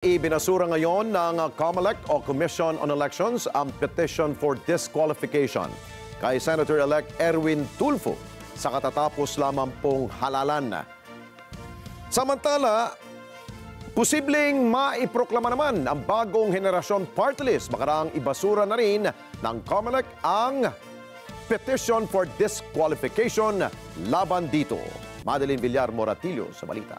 Ibinasura ngayon ng COMELEC o Commission on Elections ang petition for disqualification kay Senator-elect Erwin Tulfo sa katatapos lamang pong halalan. Samantala, posibleng maiproklama naman ang bagong henerasyon party list. Makaraang ibasura na rin ng COMELEC ang petition for disqualification laban dito. Madeline Villar Moratillo sa balita.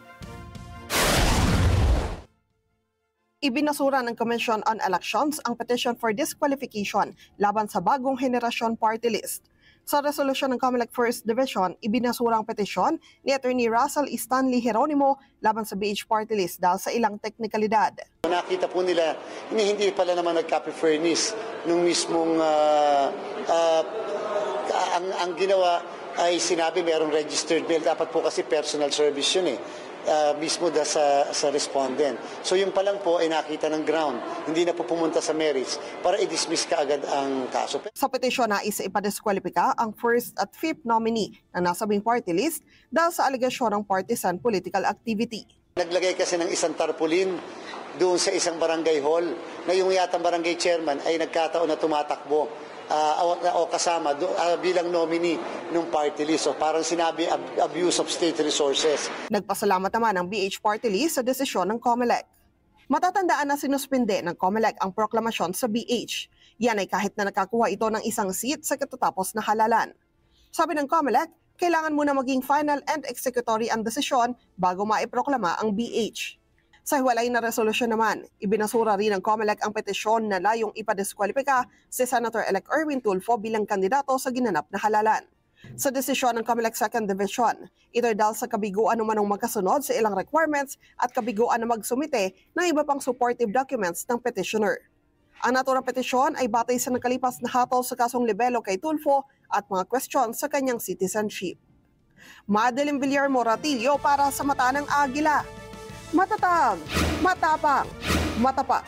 Ibinasura ng Commission on Elections ang petition for disqualification laban sa bagong henerasyon party list. Sa resolusyon ng COMELEC First Division, ibinasura ang petisyon ni Attorney Russell Stanley Geronimo laban sa BH party list dahil sa ilang teknikalidad. Nakita po nila, hindi pala naman nagka-preference nung mismong ang ginawa ay sinabi mayroong registered mail. Dapat po kasi personal service yun mismo sa respondent. So yung pa lang po ay nakita ng ground, hindi na po pumunta sa merits para i-dismiss kaagad ang kaso. Sa petisyon na ipadiskwalipika ang first at fifth nominee na nasabing party list dahil sa alegasyon ng partisan political activity. Naglagay kasi ng isang tarpaulin doon sa isang barangay hall na yung yatang barangay chairman ay nagkataon na tumatakbo o kasama bilang nominee ng party list. So parang sinabi abuse of state resources. Nagpasalamat naman ang BH party list sa desisyon ng COMELEC. Matatandaan na sinuspinde ng COMELEC ang proklamasyon sa BH. Yan ay kahit na nakakuha ito ng isang seat sa katatapos na halalan. Sabi ng COMELEC, kailangan muna maging final and executory ang desisyon bago maiproklama ang BH. Sa hiwalay na resolusyon naman, ibinasura rin ng COMELEC ang petisyon na layong ipadiskwalipika si Senator-elect Erwin Tulfo bilang kandidato sa ginanap na halalan. Sa desisyon ng COMELEC Second Division, ito ay dahil sa kabiguan namanong magkasunod sa ilang requirements at kabiguan na magsumite ng iba pang supportive documents ng petitioner. Ang naturang petisyon ay batay sa nakalipas na hatol sa kasong libelo kay Tulfo at mga question sa kanyang citizenship. Madeline Villar Moratillo para sa Mata ng Agila. Matatag, matapang, matapat.